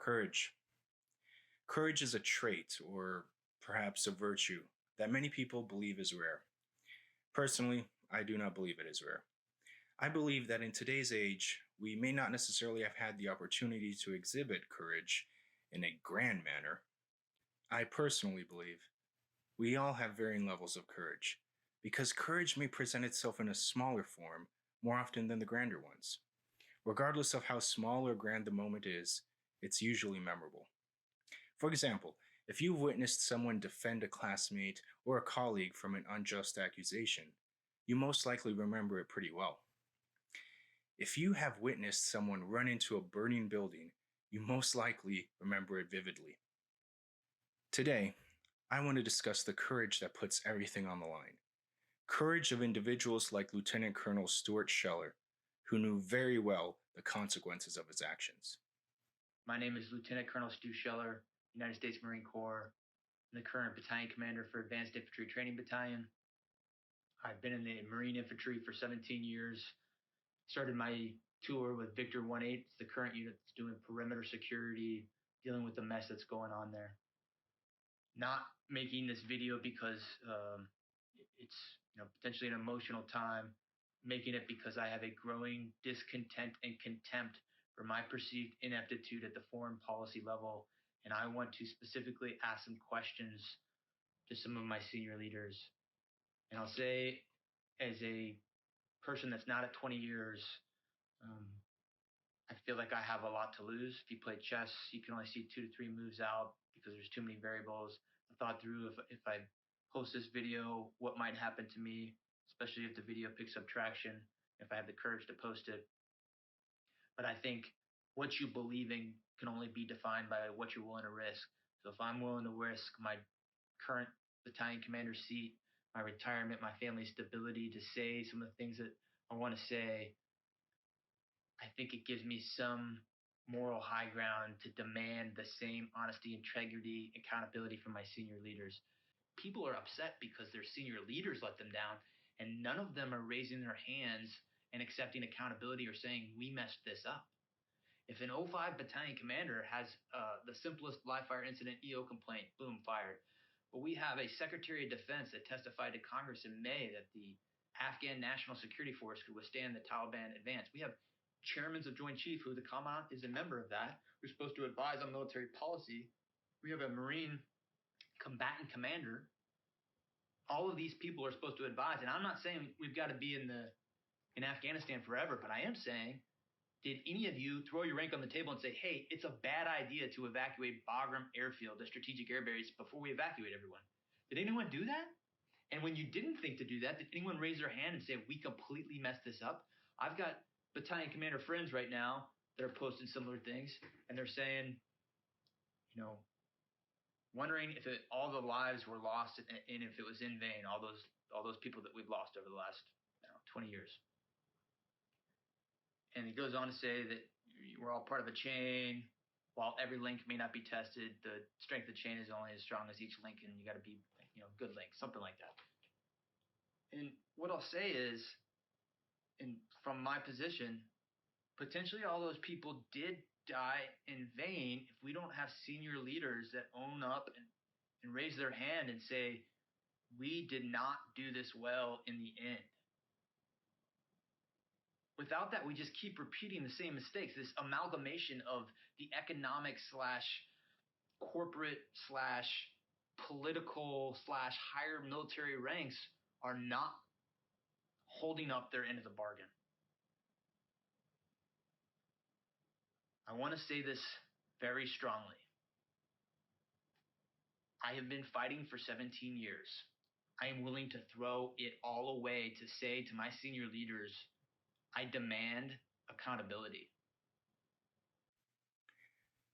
Courage. Courage is a trait, or perhaps a virtue, that many people believe is rare. Personally, I do not believe it is rare. I believe that in today's age, we may not necessarily have had the opportunity to exhibit courage in a grand manner. I personally believe we all have varying levels of courage, because courage may present itself in a smaller form more often than the grander ones. Regardless of how small or grand the moment is, it's usually memorable. For example, if you've witnessed someone defend a classmate or a colleague from an unjust accusation, you most likely remember it pretty well. If you have witnessed someone run into a burning building, you most likely remember it vividly. Today, I want to discuss the courage that puts everything on the line. Courage of individuals like Lieutenant Colonel Stuart Scheller, who knew very well the consequences of his actions. My name is Lieutenant Colonel Stu Scheller, United States Marine Corps. I'm the current battalion commander for Advanced Infantry Training Battalion. I've been in the Marine Infantry for 17 years. Started my tour with Victor 1-8, the current unit that's doing perimeter security, dealing with the mess that's going on there. Not making this video because it's potentially an emotional time. Making it because I have a growing discontent and contempt for my perceived ineptitude at the foreign policy level, and I want to specifically ask some questions to some of my senior leaders. And I'll say, as a person that's not at 20 years, I feel like I have a lot to lose. If you play chess, you can only see 2 to 3 moves out because there's too many variables. I thought through if I post this video, what might happen to me, especially if the video picks up traction, if I have the courage to post it. But I think what you believe in can only be defined by what you're willing to risk. So if I'm willing to risk my current battalion commander seat, my retirement, my family's stability to say some of the things that I want to say, I think it gives me some moral high ground to demand the same honesty, integrity, accountability from my senior leaders. People are upset because their senior leaders let them down, and none of them are raising their hands and accepting accountability or saying, we messed this up. If an 05 battalion commander has the simplest live fire incident EO complaint, boom, fired. But we have a Secretary of Defense that testified to Congress in May that the Afghan National Security Force could withstand the Taliban advance. We have chairmen of Joint Chief, who the Commandant is a member of that, who's supposed to advise on military policy. We have a Marine combatant commander. All of these people are supposed to advise, and I'm not saying we've got to be in Afghanistan forever, but I am saying, did any of you throw your rank on the table and say, hey, it's a bad idea to evacuate Bagram Airfield, the strategic air base, before we evacuate everyone? Did anyone do that? And when you didn't think to do that, did anyone raise their hand and say, we completely messed this up? I've got battalion commander friends right now that are posting similar things, and they're saying, wondering if all the lives were lost and if it was in vain, all those people that we've lost over the last 20 years. And he goes on to say that we're all part of a chain. While every link may not be tested, the strength of the chain is only as strong as each link, and you got to be, good link, something like that. And what I'll say is, from my position, potentially all those people did die in vain if we don't have senior leaders that own up and raise their hand and say, we did not do this well in the end. Without that, we just keep repeating the same mistakes. This amalgamation of the economic / corporate / political / higher military ranks are not holding up their end of the bargain. I want to say this very strongly. I have been fighting for 17 years. I am willing to throw it all away to say to my senior leaders, I demand accountability.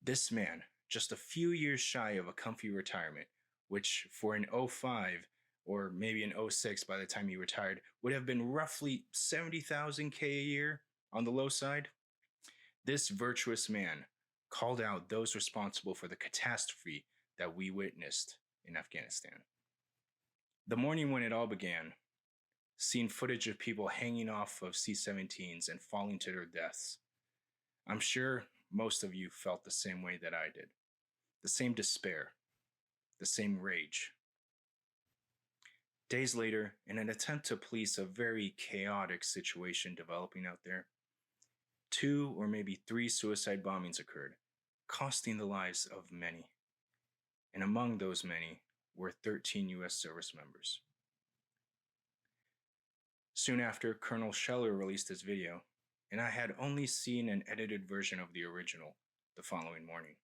This man, just a few years shy of a comfy retirement, which for an 05 or maybe an 06 by the time he retired would have been roughly 70,000 K a year on the low side. This virtuous man called out those responsible for the catastrophe that we witnessed in Afghanistan. The morning when it all began, seeing footage of people hanging off of C-17s and falling to their deaths. I'm sure most of you felt the same way that I did. The same despair, the same rage. Days later, in an attempt to police a very chaotic situation developing out there, 2 or maybe 3 suicide bombings occurred, costing the lives of many. And among those many were 13 US service members. Soon after, Colonel Scheller released his video, and I had only seen an edited version of the original the following morning.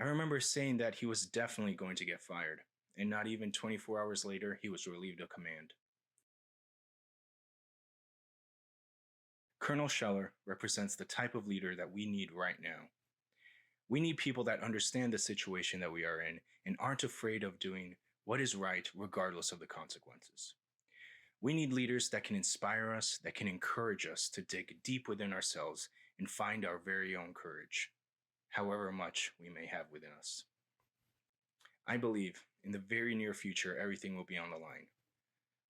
I remember saying that he was definitely going to get fired, and not even 24 hours later, he was relieved of command. Colonel Scheller represents the type of leader that we need right now. We need people that understand the situation that we are in and aren't afraid of doing what is right regardless of the consequences. We need leaders that can inspire us, that can encourage us to dig deep within ourselves and find our very own courage, however much we may have within us. I believe in the very near future, everything will be on the line.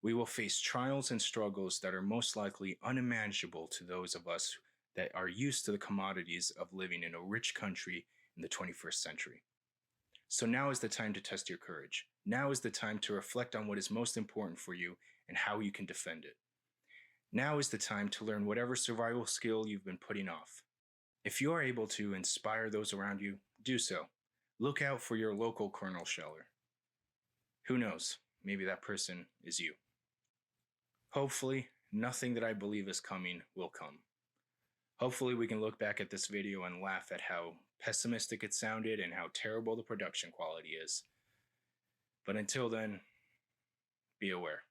We will face trials and struggles that are most likely unimaginable to those of us that are used to the commodities of living in a rich country in the 21st century. So now is the time to test your courage. Now is the time to reflect on what is most important for you and how you can defend it. Now is the time to learn whatever survival skill you've been putting off. If you are able to inspire those around you, do so. Look out for your local Colonel Scheller. Who knows, maybe that person is you. Hopefully, nothing that I believe is coming will come. Hopefully we can look back at this video and laugh at how pessimistic it sounded and how terrible the production quality is. But until then, be aware.